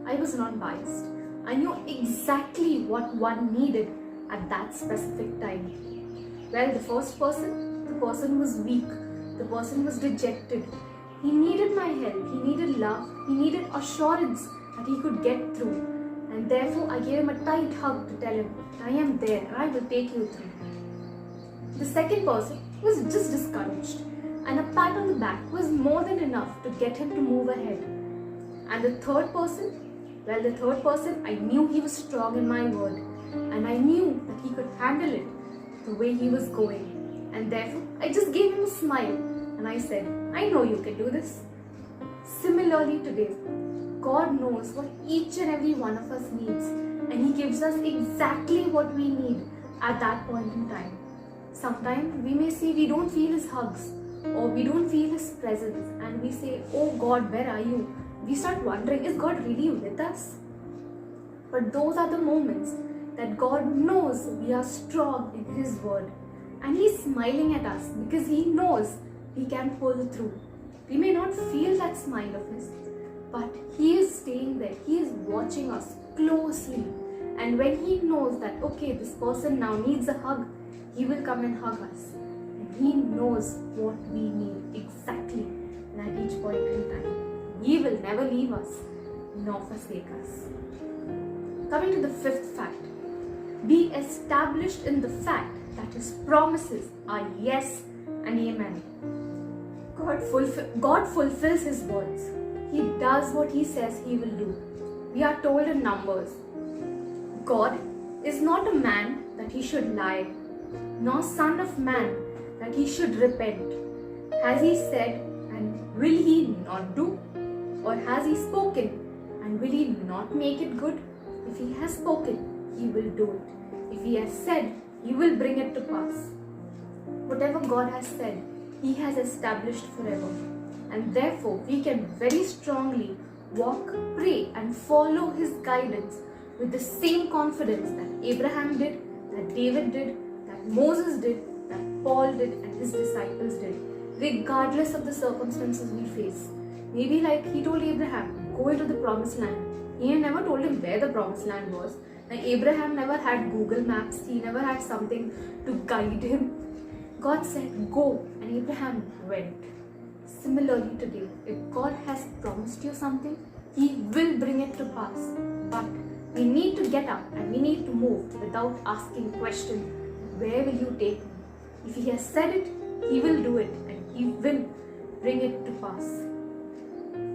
I was not biased. I knew exactly what one needed at that specific time. Well, the first person, the person was weak. The person was dejected. He needed my help. He needed love. He needed assurance that he could get through. And therefore, I gave him a tight hug to tell him, I am there and I will take you through. The second person was just discouraged, and a pat on the back was more than enough to get him to move ahead. And the third person, I knew he was strong in my word, and I knew that he could handle it the way he was going. And therefore, I just gave him a smile and I said, I know you can do this. Similarly today, God knows what each and every one of us needs, and He gives us exactly what we need at that point in time. Sometimes we may say we don't feel His hugs or we don't feel His presence, and we say, oh God, where are you? We start wondering, is God really with us? But those are the moments that God knows we are strong in His word, and He's smiling at us because He knows we can pull through. We may not feel that smile of His, but He is staying there. He is watching us closely, and when He knows that, okay, this person now needs a hug, He will come and hug us, and He knows what we need exactly at each point in time. He will never leave us nor forsake us. Coming to the fifth fact, be established in the fact that His promises are yes and amen. God fulfills His words. He does what He says He will do. We are told in Numbers, God is not a man that He should lie, nor son of man that He should repent. Has He said, and will He not do? Or has He spoken, and will He not make it good? If He has spoken, He will do it. If He has said, He will bring it to pass. Whatever God has said, He has established forever. And therefore, we can very strongly walk, pray, and follow His guidance with the same confidence that Abraham did, that David did, that Moses did, that Paul did, and his disciples did, regardless of the circumstances we face. Maybe like He told Abraham, go into the promised land. He never told him where the promised land was. Like Abraham never had Google Maps. He never had something to guide him. God said, go, and Abraham went. Similarly today, if God has promised you something, He will bring it to pass. But we need to get up and we need to move without asking questions. Where will You take me? If He has said it, He will do it, and He will bring it to pass.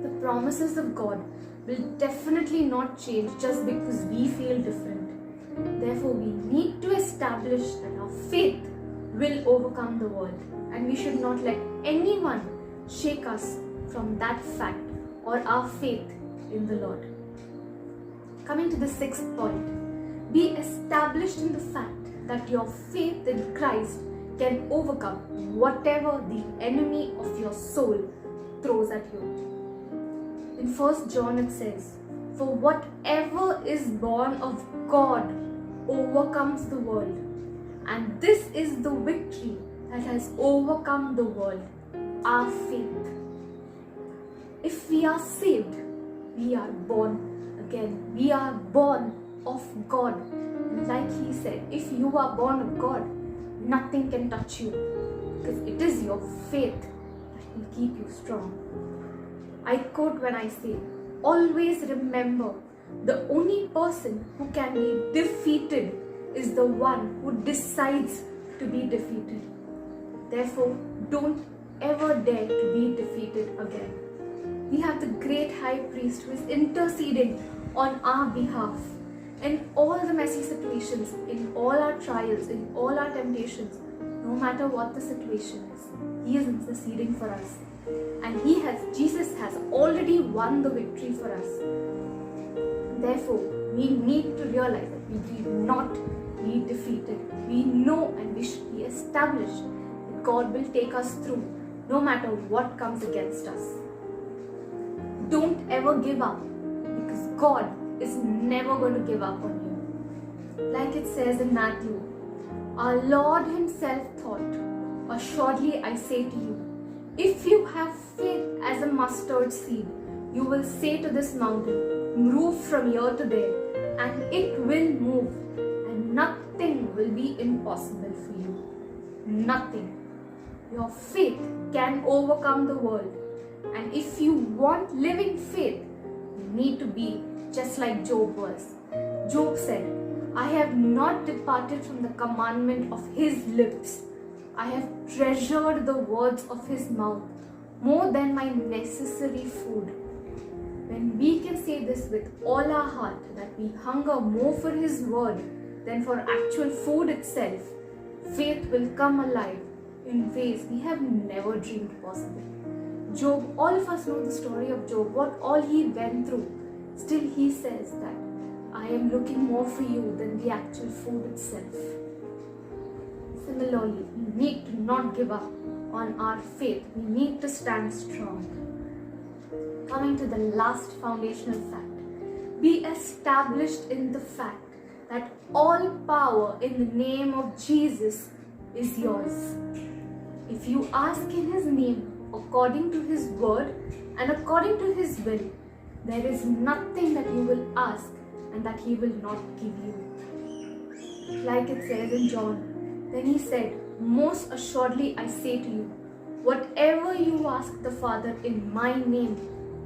The promises of God will definitely not change just because we feel different. Therefore, we need to establish that our faith will overcome the world, and we should not let anyone shake us from that fact or our faith in the Lord. Coming to the sixth point, be established in the fact that your faith in Christ can overcome whatever the enemy of your soul throws at you. In 1 John it says, for whatever is born of God overcomes the world, and this is the victory that has overcome the world, our faith. If we are saved, we are born again. We are born of God. And like He said, if you are born of God, nothing can touch you, because it is your faith that will keep you strong. I quote when I say, always remember, the only person who can be defeated is the one who decides to be defeated. Therefore, don't ever dare to be defeated again. We have the great high priest who is interceding on our behalf in all the messy situations, in all our trials, in all our temptations. No matter what the situation is, He is interceding for us, and Jesus has already won the victory for us. Therefore, we need to realize that we will not be defeated. We know and we should be established that God will take us through no matter what comes against us. don't ever give up, because God is never going to give up on you. Like it says in Matthew, our Lord himself thought, assuredly I say to you, if you have faith as a mustard seed, you will say to this mountain, move from here to there, and it will move, and nothing will be impossible for you. Nothing. Your faith can overcome the world. And if you want living faith, you need to be just like Job was. Job said, I have not departed from the commandment of his lips. I have treasured the words of his mouth more than my necessary food. When we can say this with all our heart, that we hunger more for his word than for actual food itself, faith will come alive in ways we have never dreamed possible. Job, all of us know the story of Job, what all he went through. Still he says that I am looking more for you than the actual food itself. Similarly, we need to not give up on our faith. We need to stand strong. Coming to the last foundational fact, be established in the fact that all power in the name of Jesus is yours. If you ask in his name, according to his word and according to his will, there is nothing that you will ask and that he will not give you. Like it says in John, then he said, most assuredly I say to you, whatever you ask the Father in my name,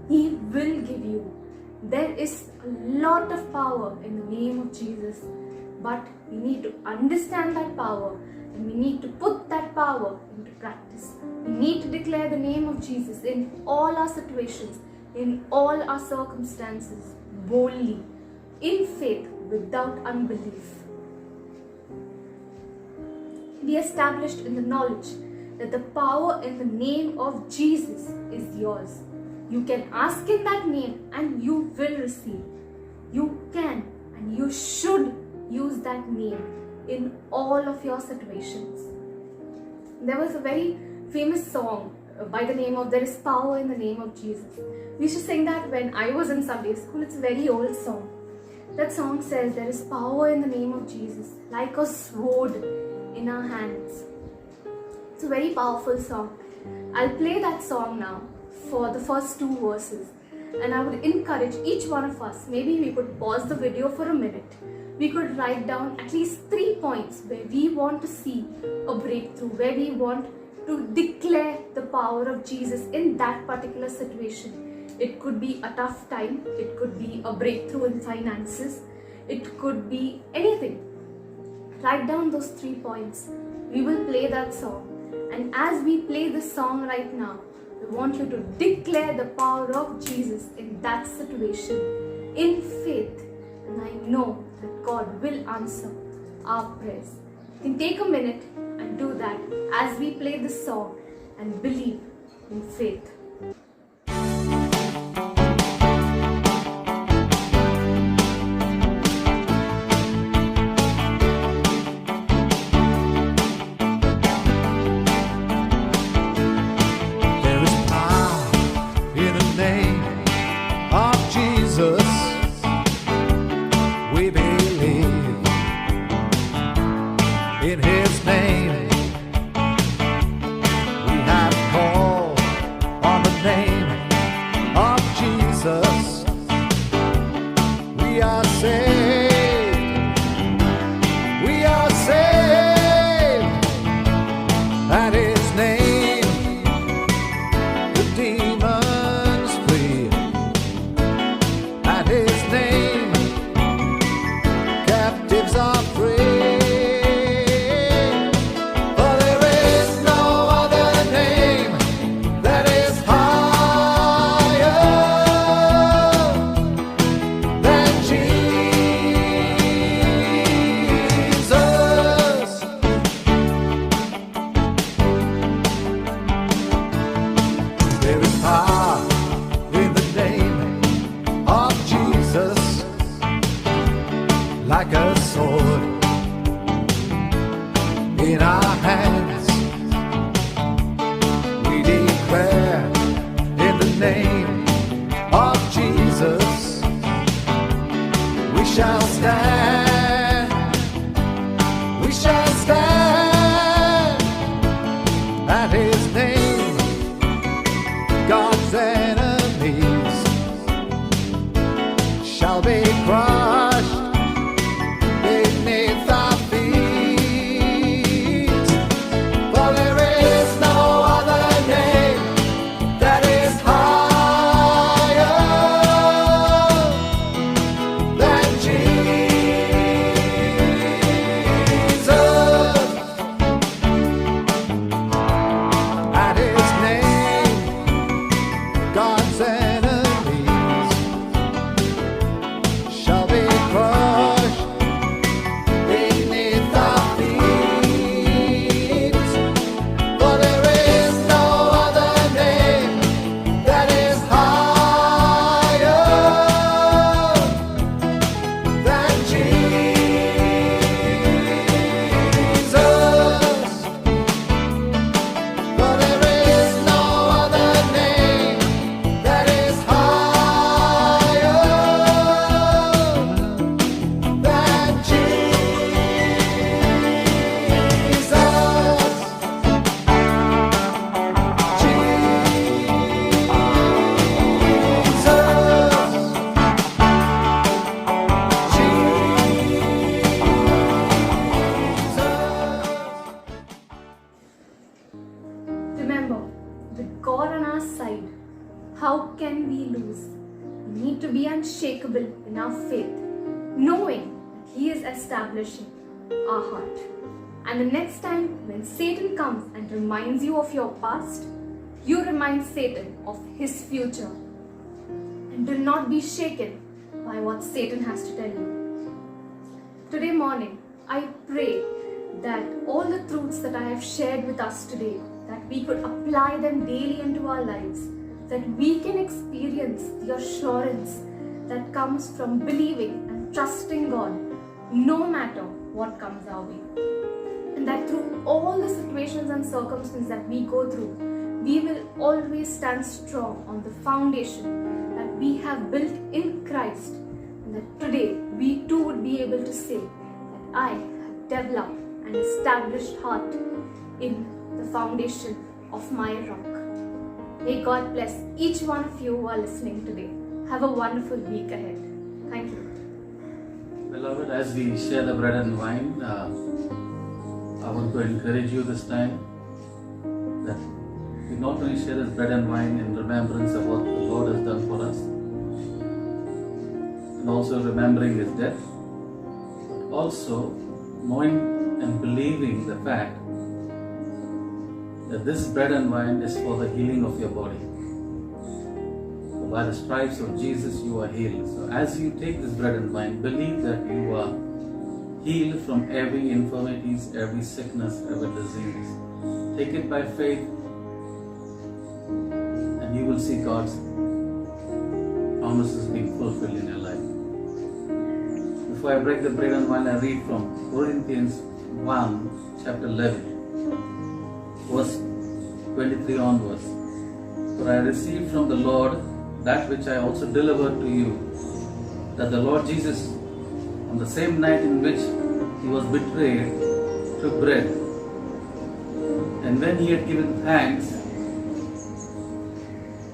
he will give you. There is a lot of power in the name of Jesus, but we need to understand that power and we need to put that power into practice. We need to declare the name of Jesus in all our situations, in all our circumstances, boldly, in faith, without unbelief. Be established in the knowledge that the power in the name of Jesus is yours. You can ask in that name and you will receive. You can and you should use that name in all of your situations. There was a very famous song by the name of There is Power in the Name of Jesus. We used to sing that when I was in Sunday school. It's a very old song. That song says there is power in the name of Jesus, like a sword in our hands. It's a very powerful song. I'll play that song now for the first two verses, and I would encourage each one of us, maybe we could pause the video for a minute. We could write down at least 3 points where we want to see a breakthrough, where we want to declare the power of Jesus in that particular situation. It could be a tough time, it could be a breakthrough in finances, it could be anything. Write down those 3 points. We will play that song, and as we play this song right now, we want you to declare the power of Jesus in that situation in faith, and I know that God will answer our prayers. You can take a minute and do that as we play this song and believe in faith. In his name we have called on his enemies shall be crushed beneath our feet. For there is no other name that is higher than Jesus. For there is no other name that is higher than Jesus. Remember, with God on our side, how can we lose? We need to be unshakable in our faith, knowing that He is establishing our heart. And the next time when Satan comes and reminds you of your past, you remind Satan of his future. And do not be shaken by what Satan has to tell you. Today morning, I pray that all the truths that I have shared with us today, that we could apply them daily into our lives, that we can experience the assurance that comes from believing and trusting God no matter what comes our way. And that through all the situations and circumstances that we go through, we will always stand strong on the foundation that we have built in Christ, and that today we too would be able to say that I have developed an established heart in the foundation of my rock. May God bless each one of you who are listening today. Have a wonderful week ahead. Thank you. Beloved, as we share the bread and wine, I want to encourage you this time that we not only share this bread and wine in remembrance of what the Lord has done for us, and also remembering His death, but also knowing and believing the fact that this bread and wine is for the healing of your body. So by the stripes of Jesus you are healed. So as you take this bread and wine, believe that you are healed from every infirmities, every sickness, every disease. Take it by faith and you will see God's promises being fulfilled in your life. Before I break the bread and wine, I read from Corinthians 1, chapter 11. Verse 23 onwards. For I received from the Lord that which I also delivered to you, that the Lord Jesus, on the same night in which He was betrayed, took bread. And when He had given thanks,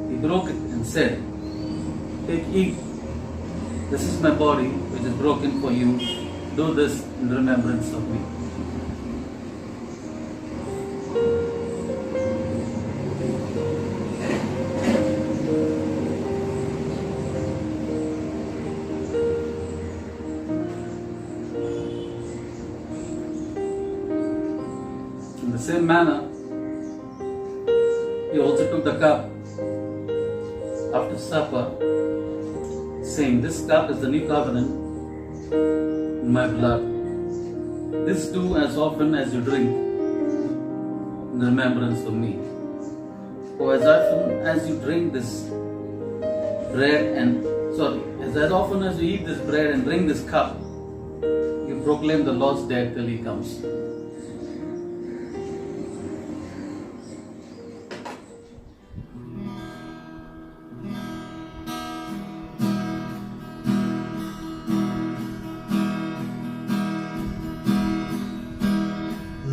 He broke it and said, Take, eat. This is my body which is broken for you. Do this in remembrance of me. In the same manner, He also took the cup after supper, saying, This cup is the new covenant in my blood. This do as often as you drink in remembrance of me. For as often as you drink this bread as often as you eat this bread and drink this cup, you proclaim the Lord's death till He comes.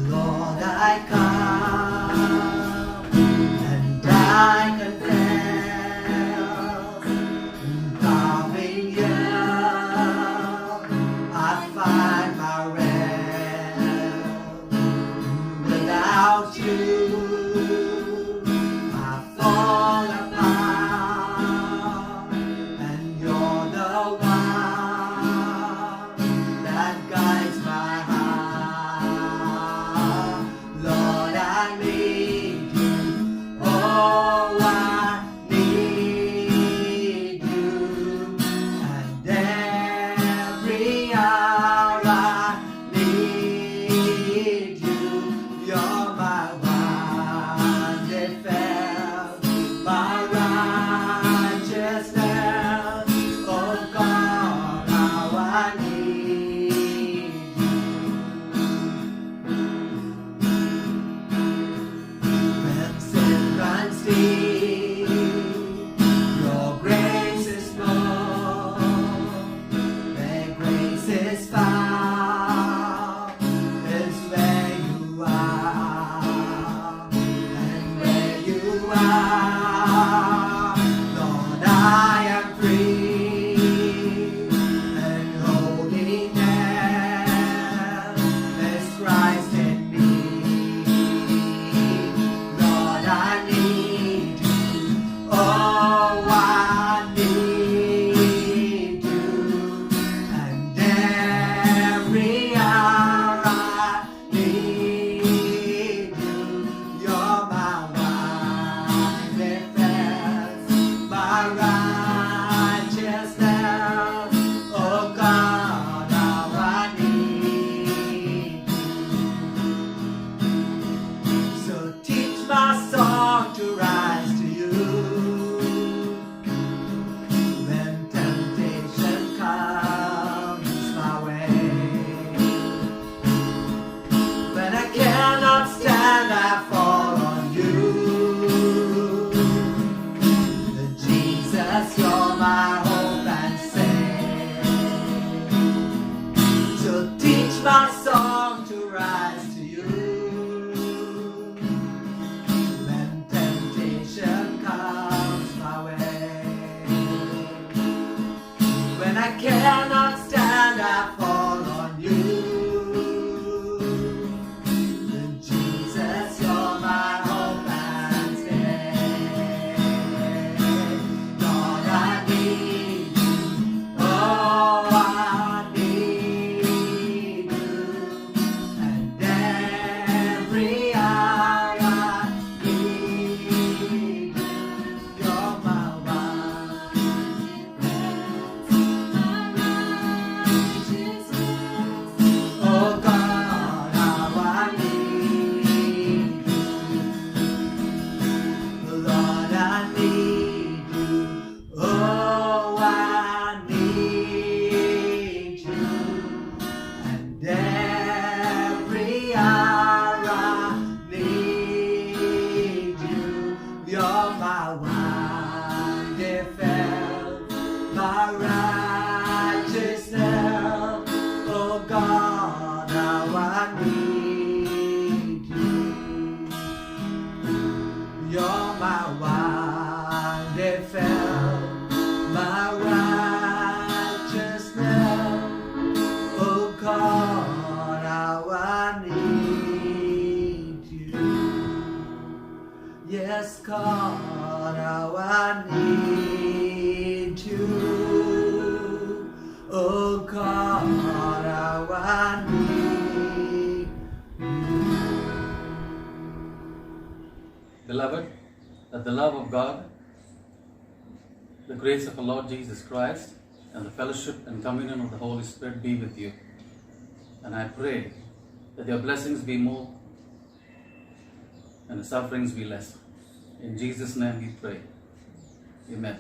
Lord, I come and I confess, bowing here, I find my rest. free and holy name is Christ in me. Lord, I need you. Oh, I need you. And every hour I need you. You're my one defense, my righteousness. Oh God, how I need you. So teach my song to rise to you when temptation comes my way. When I cannot stand, I fall on you. Jesus, you're my hope and say. So teach my song to rise to you when temptation comes my way. When I cannot stand, I fall on you. Jesus, you're my hope and stay. Lord, I need you. Oh, I need you. And every hour I need you. You're my one. Oh God, how I need you. Lord, I need you. Oh, I need you. And every hour I need you. You're my one defense, my righteousness. Oh God, how I need you. You're my one defense, my righteousness. Oh God, how I need you. Yes, God, how I need you. Oh God, how I need you. Beloved, that the love of God, the grace of our Lord Jesus Christ, and the fellowship and communion of the Holy Spirit be with you. And I pray that your blessings be more and the sufferings be less. In Jesus' name we pray. Amen.